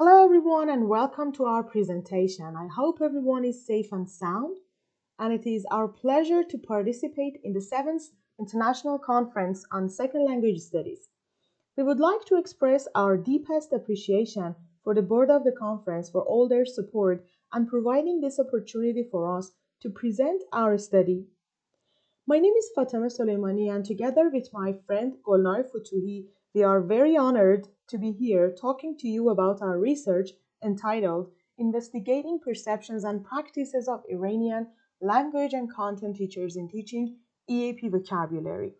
Hello everyone and welcome to our presentation. I hope everyone is safe and sound, and it is our pleasure to participate in the 7th International Conference on Second Language Studies. We would like to express our deepest appreciation for the board of the conference for all their support and providing this opportunity for us to present our study. My name is Fatima Soleimani, and together with my friend Golnar Fotouhi, we are very honored to be here talking to you about our research entitled Investigating Perceptions and Practices of Iranian Language and Content Teachers in Teaching EAP Vocabulary.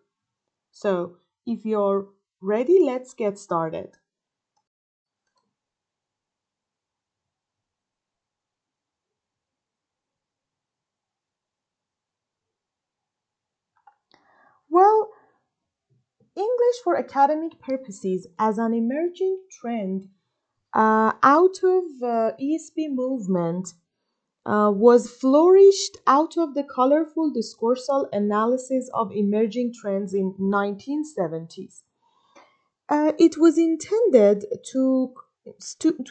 So, if you're ready, let's get started. Well, English for academic purposes as an emerging trend out of ESP movement was flourished out of the colorful discursive analysis of emerging trends in 1970s. It was intended to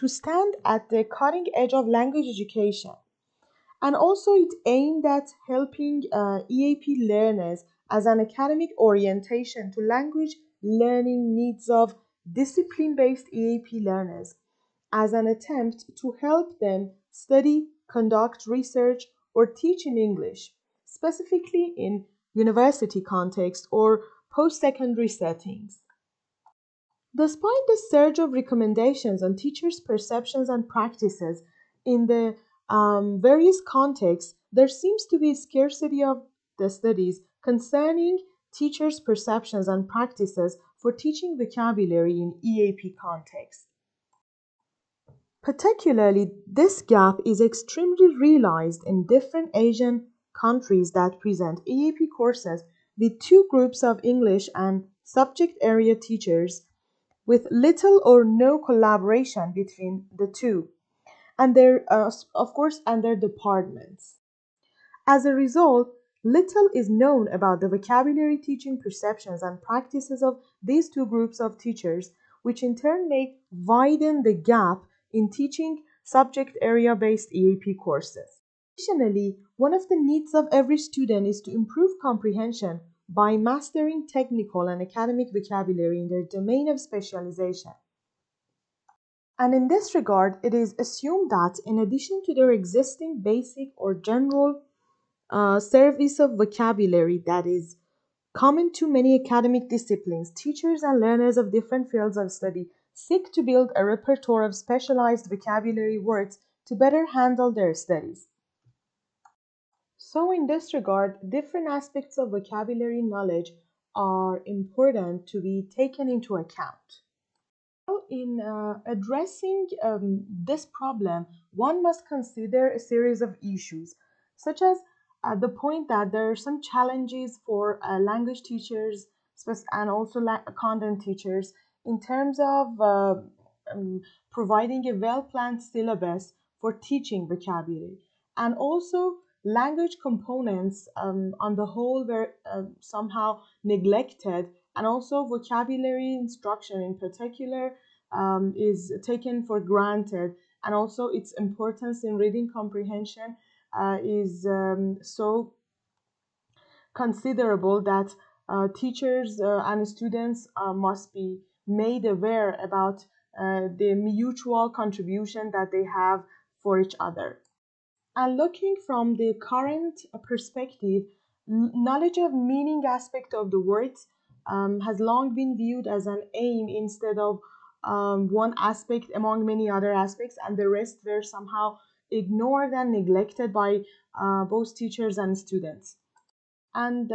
stand at the cutting edge of language education, and also it aimed at helping EAP learners as an academic orientation to language learning needs of discipline-based EAP learners as an attempt to help them study, conduct research, or teach in English, specifically in university context or post-secondary settings. Despite the surge of recommendations on teachers' perceptions and practices in the various contexts, there seems to be a scarcity of the studies concerning teachers' perceptions and practices for teaching vocabulary in EAP context. Particularly, this gap is extremely realized in different Asian countries that present EAP courses with two groups of English and subject area teachers with little or no collaboration between the two and their departments. As a result, little is known about the vocabulary teaching perceptions and practices of these two groups of teachers, which in turn may widen the gap in teaching subject area based EAP courses. Additionally, one of the needs of every student is to improve comprehension by mastering technical and academic vocabulary in their domain of specialization. And in this regard, it is assumed that in addition to their existing basic or general service of vocabulary that is common to many academic disciplines, teachers and learners of different fields of study seek to build a repertoire of specialized vocabulary words to better handle their studies. So, in this regard, different aspects of vocabulary knowledge are important to be taken into account. In addressing this problem, one must consider a series of issues, such as the point that there are some challenges for language teachers and also content teachers in terms of providing a well-planned syllabus for teaching vocabulary, and also language components on the whole were somehow neglected, and also vocabulary instruction in particular is taken for granted, and also its importance in reading comprehension is so considerable that teachers and students must be made aware about the mutual contribution that they have for each other. And looking from the current perspective, knowledge of meaning aspect of the words has long been viewed as an aim instead of one aspect among many other aspects, and the rest were somehow ignored and neglected by both teachers and students. And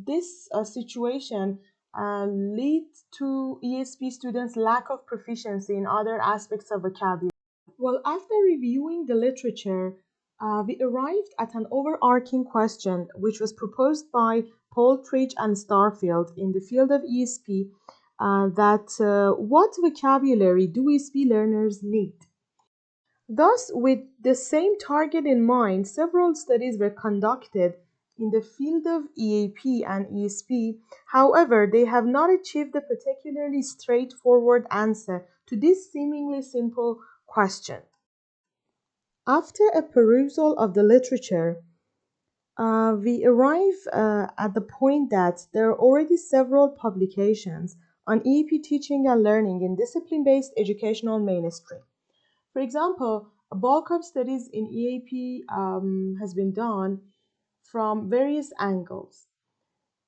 this situation leads to ESP students' lack of proficiency in other aspects of vocabulary. Well, after reviewing the literature, we arrived at an overarching question which was proposed by Poltridge and Starfield in the field of ESP, that what vocabulary do ESP learners need? Thus, with the same target in mind, several studies were conducted in the field of EAP and ESP. However, they have not achieved a particularly straightforward answer to this seemingly simple question. After a perusal of the literature, we arrive at the point that there are already several publications on EAP teaching and learning in discipline-based educational mainstream. For example, a bulk of studies in EAP has been done from various angles.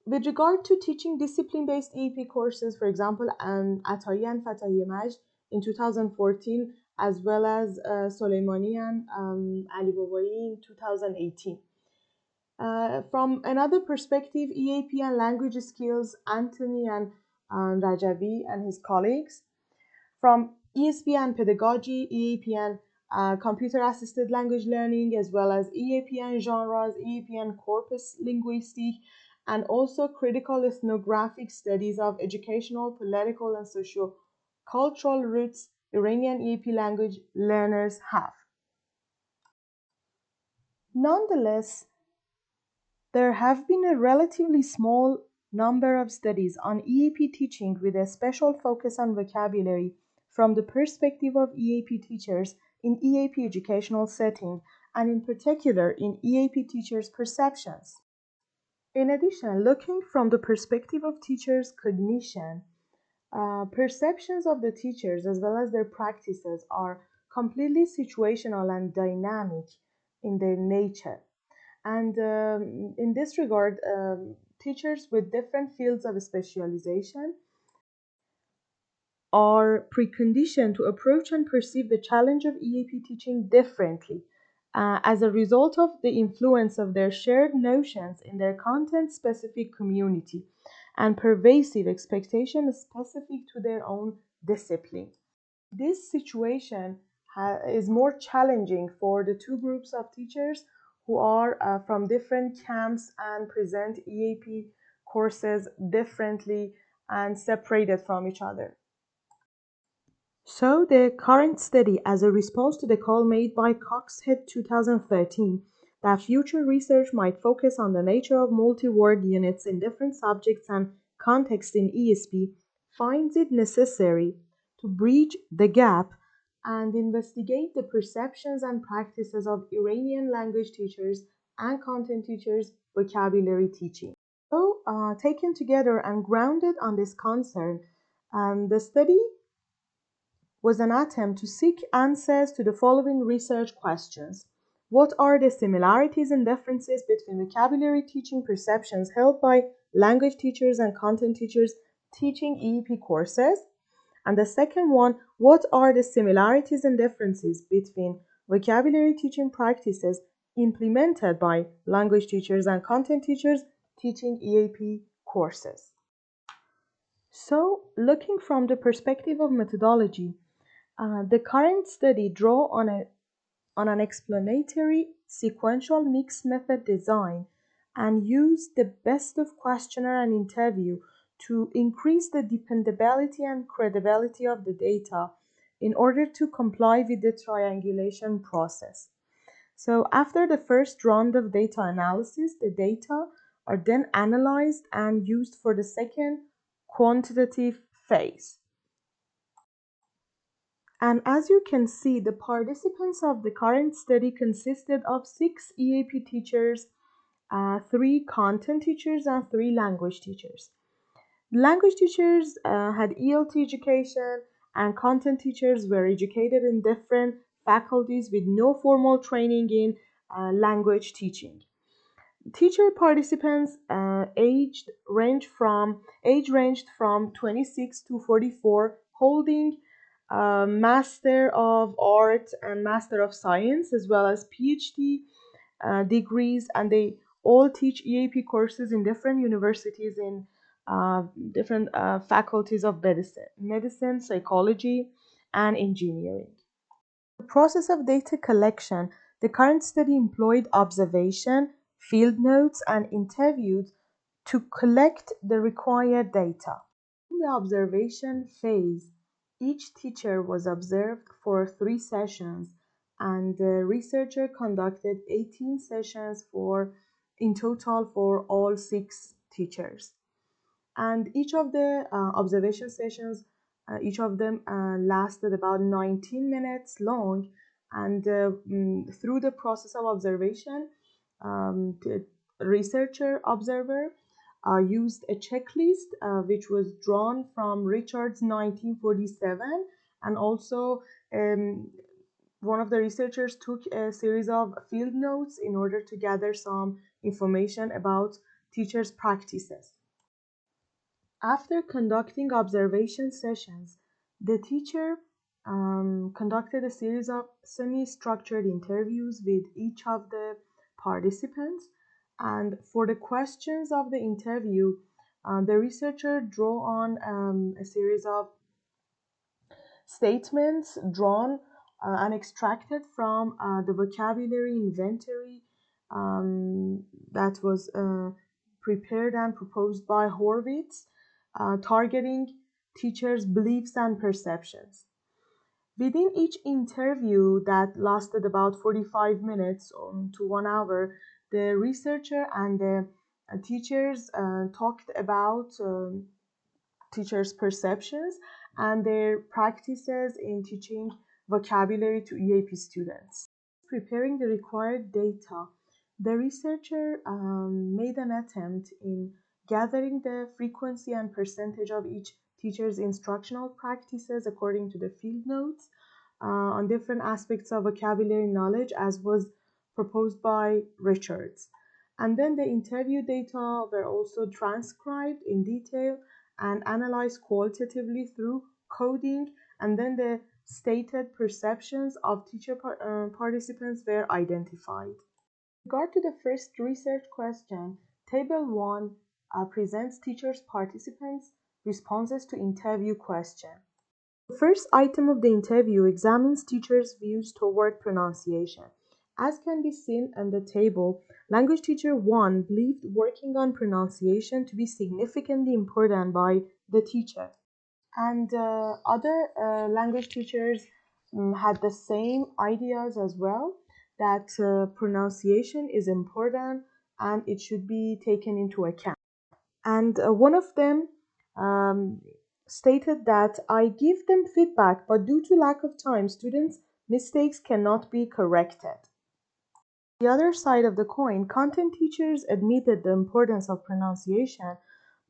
With regard to teaching discipline-based EAP courses, for example, Atayi and Fatahi Majd in 2014, as well as Soleimani and Ali Babai in 2018. From another perspective, EAP and language skills, Anthony and Rajavi and his colleagues. From ESP and pedagogy, EAP and computer-assisted language learning, as well as EAP and genres, EAP and corpus linguistique, and also critical ethnographic studies of educational, political, and socio-cultural roots Iranian EAP language learners have. Nonetheless, there have been a relatively small number of studies on EAP teaching with a special focus on vocabulary from the perspective of EAP teachers in EAP educational setting, and in particular in EAP teachers' perceptions. In addition, looking from the perspective of teachers' cognition, perceptions of the teachers as well as their practices are completely situational and dynamic in their nature. And in this regard, teachers with different fields of specialization are preconditioned to approach and perceive the challenge of EAP teaching differently as a result of the influence of their shared notions in their content-specific community and pervasive expectation specific to their own discipline. This situation is more challenging for the two groups of teachers who are from different camps and present EAP courses differently and separated from each other. So the current study, as a response to the call made by Coxhead 2013, that future research might focus on the nature of multi-word units in different subjects and contexts in ESP, finds it necessary to bridge the gap and investigate the perceptions and practices of Iranian language teachers and content teachers' vocabulary teaching. So, taken together and grounded on this concern, the study was an attempt to seek answers to the following research questions. What are the similarities and differences between vocabulary teaching perceptions held by language teachers and content teachers teaching EEP courses? And the second one, what are the similarities and differences between vocabulary teaching practices implemented by language teachers and content teachers teaching EAP courses? So, looking from the perspective of methodology, the current study draw on an explanatory sequential mixed method design and use the best of questionnaire and interview to increase the dependability and credibility of the data in order to comply with the triangulation process. So after the first round of data analysis, the data are then analyzed and used for the second quantitative phase. And as you can see, the participants of the current study consisted of 6 EAP teachers, 3 content teachers, and 3 language teachers. Language teachers had ELT education, and content teachers were educated in different faculties with no formal training in language teaching. Teacher participants age ranged from 26 to 44, holding Master of Art and Master of Science, as well as PhD degrees, and they all teach EAP courses in different universities in different faculties of medicine, psychology, and engineering. The process of data collection, the current study employed observation, field notes, and interviews to collect the required data. In the observation phase, each teacher was observed for 3 sessions, and the researcher conducted 18 sessions in total for all 6 teachers. And each of the observation sessions Each of them lasted about 19 minutes long, and through the process of observation, the researcher observer used a checklist which was drawn from Richard's 1947, and also one of the researchers took a series of field notes in order to gather some information about teachers' practices. After conducting observation sessions, the teacher conducted a series of semi-structured interviews with each of the participants. And for the questions of the interview, the researcher drew on a series of statements drawn and extracted from the vocabulary inventory that was prepared and proposed by Horvitz, targeting teachers' beliefs and perceptions. Within each interview that lasted about 45 minutes to 1 hour, the researcher and the teachers talked about teachers' perceptions and their practices in teaching vocabulary to EAP students. Preparing the required data, the researcher made an attempt in gathering the frequency and percentage of each teacher's instructional practices according to the field notes on different aspects of vocabulary knowledge, as was proposed by Richards. And then the interview data were also transcribed in detail and analyzed qualitatively through coding, and then the stated perceptions of teacher participants were identified. With regard to the first research question, Table 1 presents teachers' participants' responses to interview question. The first item of the interview examines teachers' views toward pronunciation. As can be seen in the table, language teacher 1 believed working on pronunciation to be significantly important by the teacher. And other language teachers had the same ideas as well, that pronunciation is important and it should be taken into account. And one of them stated that I give them feedback, but due to lack of time, students' mistakes cannot be corrected. The other side of the coin, content teachers admitted the importance of pronunciation,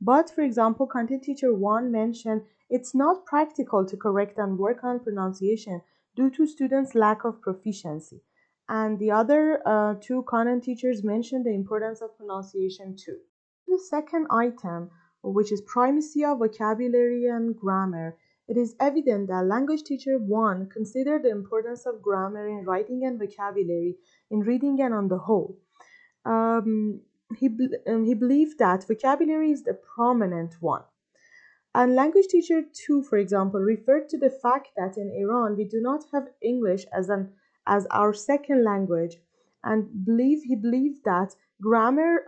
but for example, content teacher 1 mentioned it's not practical to correct and work on pronunciation due to students' lack of proficiency. And the other two content teachers mentioned the importance of pronunciation too. The second item, which is primacy of vocabulary and grammar, it is evident that language teacher 1 considered the importance of grammar in writing and vocabulary in reading and on the whole. He believed that vocabulary is the prominent one. And language teacher 2, for example, referred to the fact that in Iran we do not have English as our second language, and he believed that grammar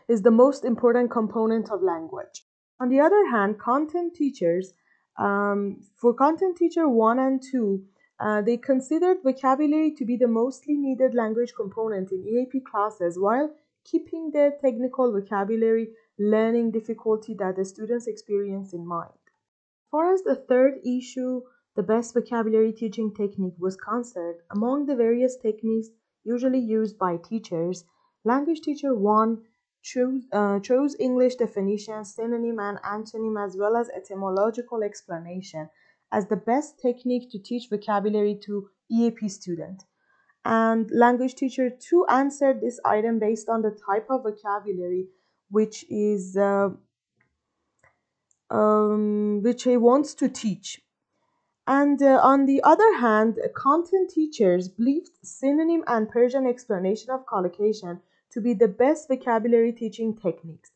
is the most important component of language. On the other hand, content teachers, for content teacher 1 and 2, they considered vocabulary to be the mostly needed language component in EAP classes, while keeping the technical vocabulary learning difficulty that the students experience in mind. As far as the third issue, the best vocabulary teaching technique, was concerned, among the various techniques usually used by teachers, language teacher 1 chose English definition, synonym, and antonym, as well as etymological explanation as the best technique to teach vocabulary to EAP students. And language teacher 2 answered this item based on the type of vocabulary which he wants to teach. And on the other hand, content teachers believed synonym and Persian explanation of collocation to be the best vocabulary teaching techniques.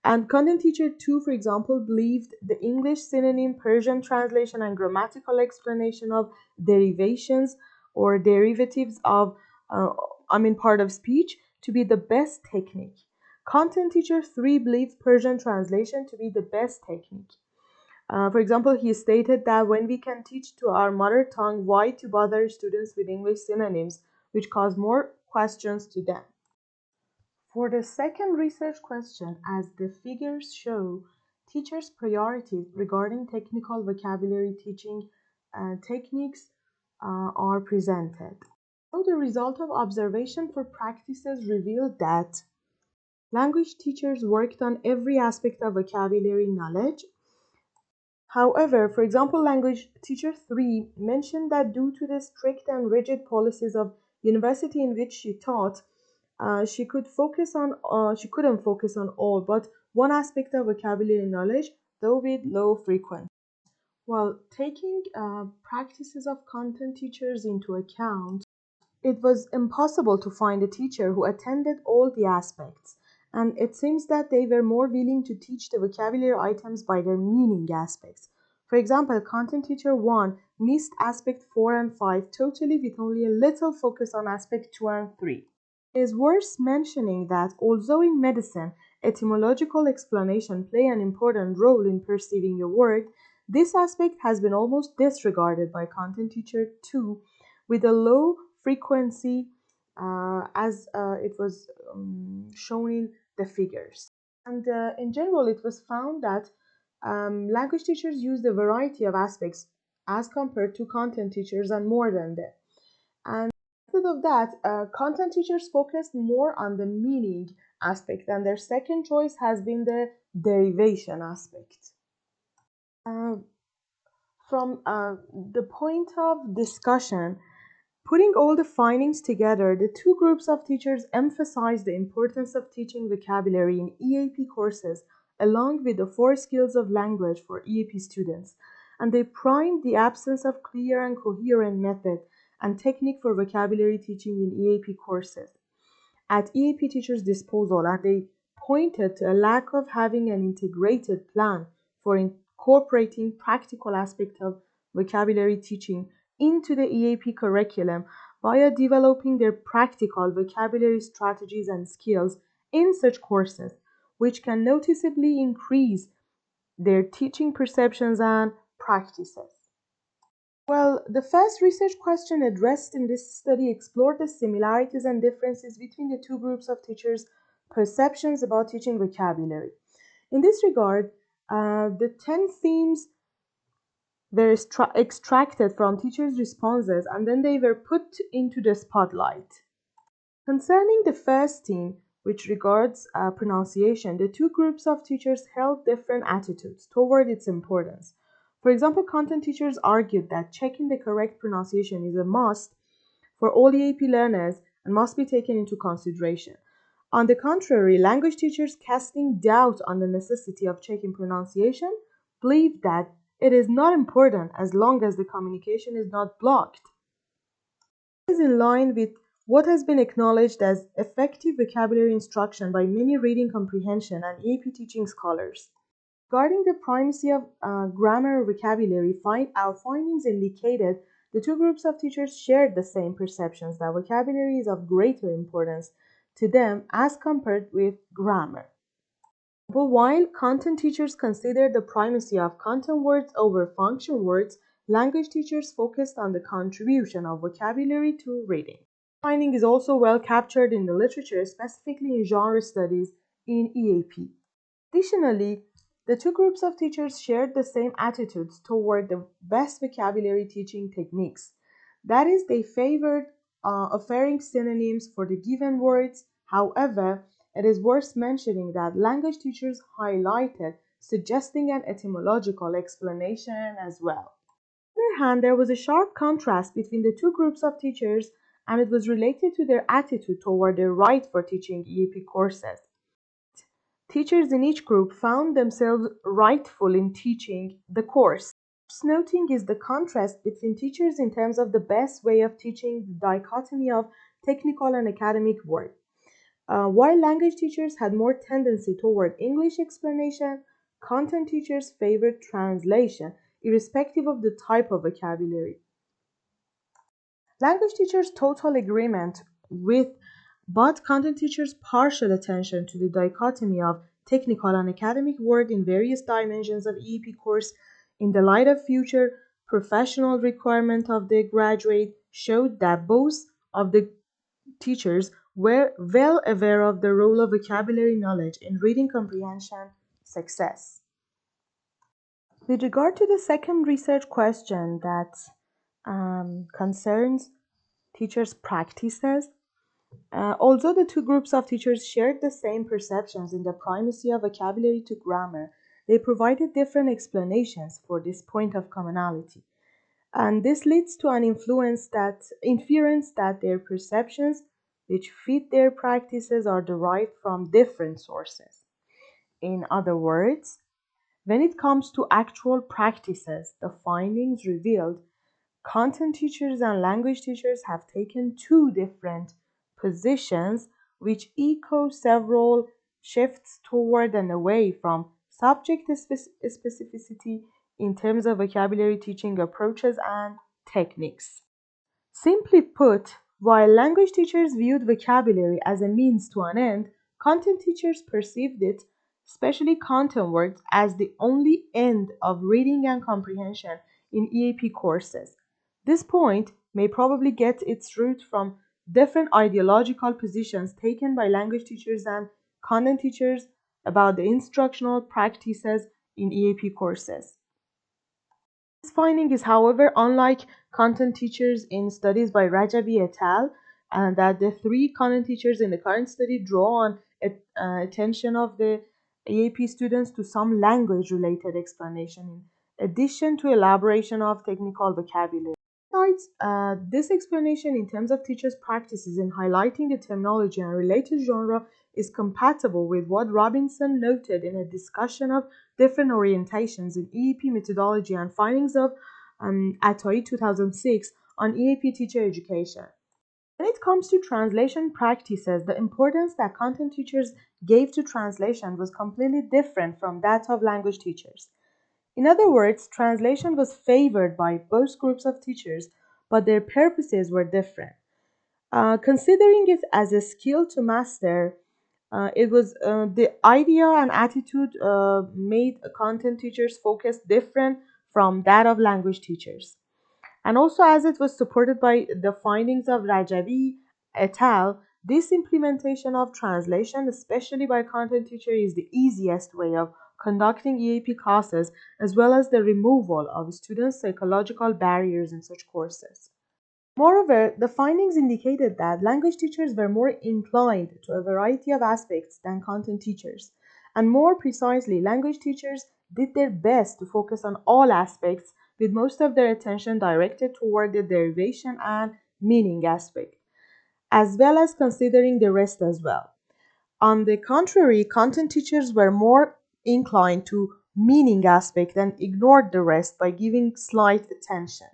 And content teacher 2, for example, believed the English synonym, Persian translation, and grammatical explanation of derivations or derivatives of, part of speech to be the best technique. Content teacher 3 believed Persian translation to be the best technique. For example, he stated that when we can teach to our mother tongue, why to bother students with English synonyms, which cause more questions to them. For the second research question, as the figures show, teachers' priorities regarding technical vocabulary teaching techniques are presented. So the result of observation for practices revealed that language teachers worked on every aspect of vocabulary knowledge. However, for example, language teacher 3 mentioned that due to the strict and rigid policies of university in which she taught, she couldn't focus on all but one aspect of vocabulary knowledge, though with low frequency. While taking practices of content teachers into account, it was impossible to find a teacher who attended all the aspects, and it seems that they were more willing to teach the vocabulary items by their meaning aspects. For example, content teacher 1 missed aspect 4 and 5 totally with only a little focus on aspect 2 and 3. It is worth mentioning that although in medicine, etymological explanation play an important role in perceiving a word, this aspect has been almost disregarded by content teacher 2 with a low frequency as it was shown in the figures. And in general, it was found that language teachers used a variety of aspects as compared to content teachers and more than that. And instead of that, content teachers focused more on the meaning aspect, and their second choice has been the derivation aspect. From the point of discussion, putting all the findings together, the two groups of teachers emphasized the importance of teaching vocabulary in EAP courses along with the 4 skills of language for EAP students, and they primed the absence of clear and coherent method and technique for vocabulary teaching in EAP courses at EAP teachers' disposal, and they pointed to a lack of having an integrated plan for incorporating practical aspects of vocabulary teaching into the EAP curriculum via developing their practical vocabulary strategies and skills in such courses, which can noticeably increase their teaching perceptions and practices. Well, the first research question addressed in this study explored the similarities and differences between the two groups of teachers' perceptions about teaching vocabulary. In this regard, the 10 themes were extracted from teachers' responses and then they were put into the spotlight. Concerning the first theme, which regards pronunciation, the two groups of teachers held different attitudes toward its importance. For example, content teachers argued that checking the correct pronunciation is a must for all EAP learners and must be taken into consideration. On the contrary, language teachers casting doubt on the necessity of checking pronunciation believed that it is not important as long as the communication is not blocked. This is in line with what has been acknowledged as effective vocabulary instruction by many reading comprehension and EAP teaching scholars. Regarding the primacy of grammar or vocabulary, our findings indicated the two groups of teachers shared the same perceptions that vocabulary is of greater importance to them as compared with grammar. But while content teachers considered the primacy of content words over function words, language teachers focused on the contribution of vocabulary to reading. This finding is also well captured in the literature, specifically in genre studies in EAP. Additionally, the two groups of teachers shared the same attitudes toward the best vocabulary teaching techniques. That is, they favored offering synonyms for the given words. However, it is worth mentioning that language teachers highlighted suggesting an etymological explanation as well. On the other hand, there was a sharp contrast between the two groups of teachers, and it was related to their attitude toward their right for teaching EAP courses. Teachers in each group found themselves rightful in teaching the course. Worth noting is the contrast between teachers in terms of the best way of teaching the dichotomy of technical and academic work. While language teachers had more tendency toward English explanation, content teachers favored translation, irrespective of the type of vocabulary. Language teachers' total agreement with but content teachers' partial attention to the dichotomy of technical and academic work in various dimensions of EAP course in the light of future professional requirement of the graduate showed that both of the teachers were well aware of the role of vocabulary knowledge in reading comprehension success. With regard to the second research question that concerns teachers' practices, although the two groups of teachers shared the same perceptions in the primacy of vocabulary to grammar, they provided different explanations for this point of commonality. And this leads to an inference that their perceptions, which fit their practices, are derived from different sources. In other words, when it comes to actual practices, the findings revealed content teachers and language teachers have taken two different positions, which echo several shifts toward and away from subject specificity in terms of vocabulary teaching approaches and techniques. Simply put, while language teachers viewed vocabulary as a means to an end, content teachers perceived it, especially content words, as the only end of reading and comprehension in EAP courses. This point may probably get its root from different ideological positions taken by language teachers and content teachers about the instructional practices in EAP courses. This finding is, however, unlike content teachers in studies by Rajabi et al., and that the three content teachers in the current study draw on attention of the EAP students to some language-related explanation in addition to elaboration of technical vocabulary. Besides, this explanation in terms of teachers' practices in highlighting the terminology and related genre is compatible with what Robinson noted in a discussion of different orientations in EAP methodology and findings of Atai 2006 on EAP teacher education. When it comes to translation practices, the importance that content teachers gave to translation was completely different from that of language teachers. In other words, translation was favored by both groups of teachers, but their purposes were different. Considering it as a skill to master, it was the idea and attitude made content teachers focus different from that of language teachers. And also, as it was supported by the findings of Rajabi et al., this implementation of translation, especially by content teacher, is the easiest way of conducting EAP classes, as well as the removal of students' psychological barriers in such courses. Moreover, the findings indicated that language teachers were more inclined to a variety of aspects than content teachers, and more precisely, language teachers did their best to focus on all aspects, with most of their attention directed toward the derivation and meaning aspect, as well as considering the rest as well. On the contrary, content teachers were more inclined to meaning aspect and ignored the rest by giving slight attention.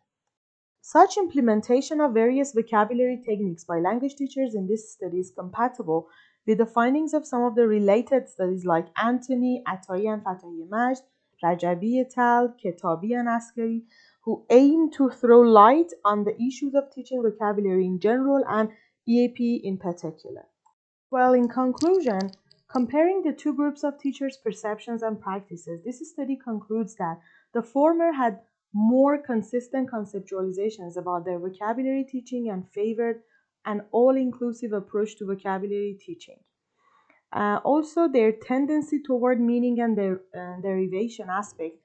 Such implementation of various vocabulary techniques by language teachers in this study is compatible with the findings of some of the related studies like Anthony, Atai and Fatahi Majd, Rajabi et al., Ketabi and Askari, who aim to throw light on the issues of teaching vocabulary in general and EAP in particular. Well, in conclusion, comparing the two groups of teachers' perceptions and practices, this study concludes that the former had more consistent conceptualizations about their vocabulary teaching and favored an all-inclusive approach to vocabulary teaching. Also, their tendency toward meaning and their derivation aspect,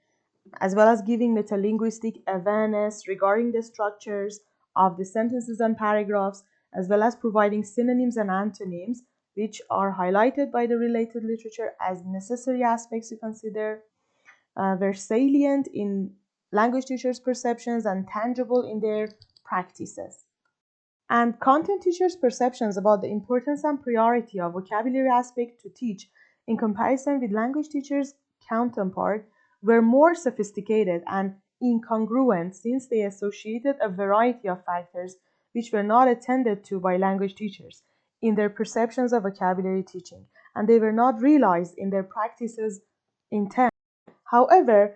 as well as giving metalinguistic awareness regarding the structures of the sentences and paragraphs, as well as providing synonyms and antonyms, which are highlighted by the related literature as necessary aspects to consider, were salient in language teachers' perceptions and tangible in their practices. And content teachers' perceptions about the importance and priority of vocabulary aspect to teach in comparison with language teachers' counterpart were more sophisticated and incongruent since they associated a variety of factors which were not attended to by language teachers in their perceptions of vocabulary teaching, and they were not realized in their practices intent. However,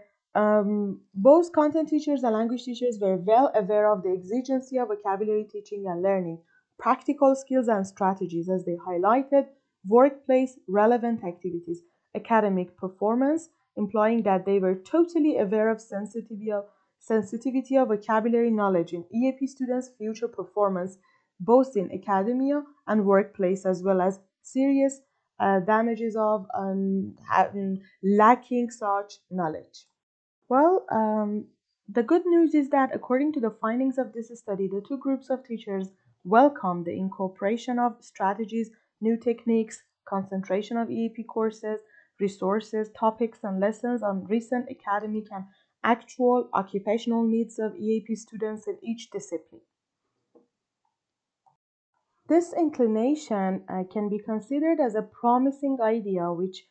both content teachers and language teachers were well aware of the exigency of vocabulary teaching and learning, practical skills and strategies as they highlighted workplace relevant activities, academic performance, implying that they were totally aware of sensitivity of vocabulary knowledge in EAP students' future performance, both in academia and workplace, as well as serious damages of lacking such knowledge. Well, the good news is that according to the findings of this study, the two groups of teachers welcome the incorporation of strategies, new techniques, concentration of EAP courses, resources, topics, and lessons on recent academic and actual occupational needs of EAP students in each discipline. This inclination can be considered as a promising idea which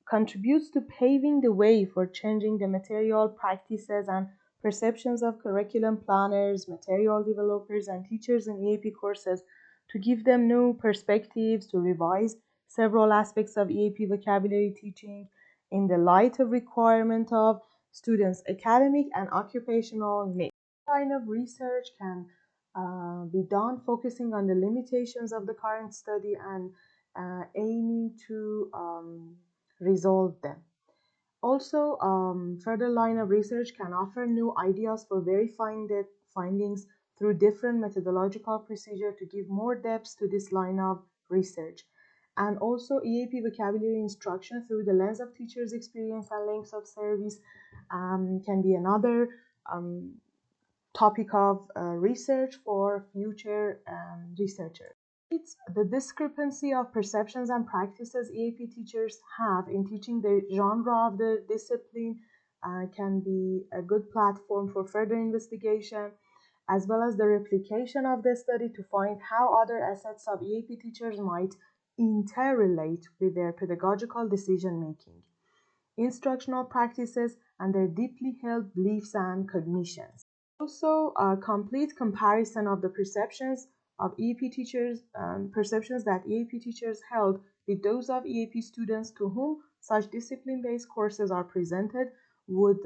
contributes to paving the way for changing the material practices and perceptions of curriculum planners, material developers, and teachers in EAP courses to give them new perspectives, to revise several aspects of EAP vocabulary teaching in the light of requirement of students' academic and occupational needs. This kind of research can be done focusing on the limitations of the current study and aiming to resolve them. Also, further line of research can offer new ideas for verifying the findings through different methodological procedure to give more depth to this line of research. And also EAP vocabulary instruction through the lens of teachers' experience and length of service can be another topic of research for future researchers. It's the discrepancy of perceptions and practices EAP teachers have in teaching the genre of the discipline can be a good platform for further investigation, as well as the replication of the study to find how other assets of EAP teachers might interrelate with their pedagogical decision making, instructional practices, and their deeply held beliefs and cognitions. Also, a complete comparison of the perceptions that EAP teachers held with those of EAP students to whom such discipline-based courses are presented would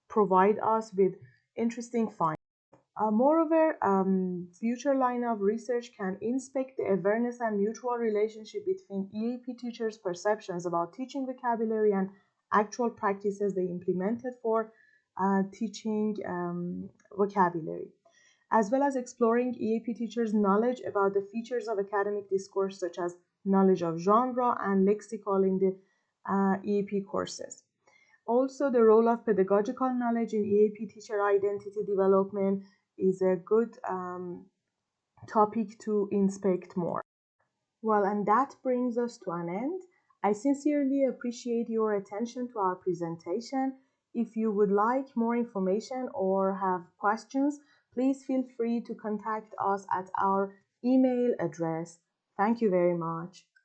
provide us with interesting findings. Moreover, future line of research can inspect the awareness and mutual relationship between EAP teachers' perceptions about teaching vocabulary and actual practices they implemented for teaching vocabulary, as well as exploring EAP teachers' knowledge about the features of academic discourse, such as knowledge of genre and lexical in the EAP courses. Also, the role of pedagogical knowledge in EAP teacher identity development is a good topic to inspect more. Well, and that brings us to an end. I sincerely appreciate your attention to our presentation. If you would like more information or have questions, please feel free to contact us at our email address. Thank you very much.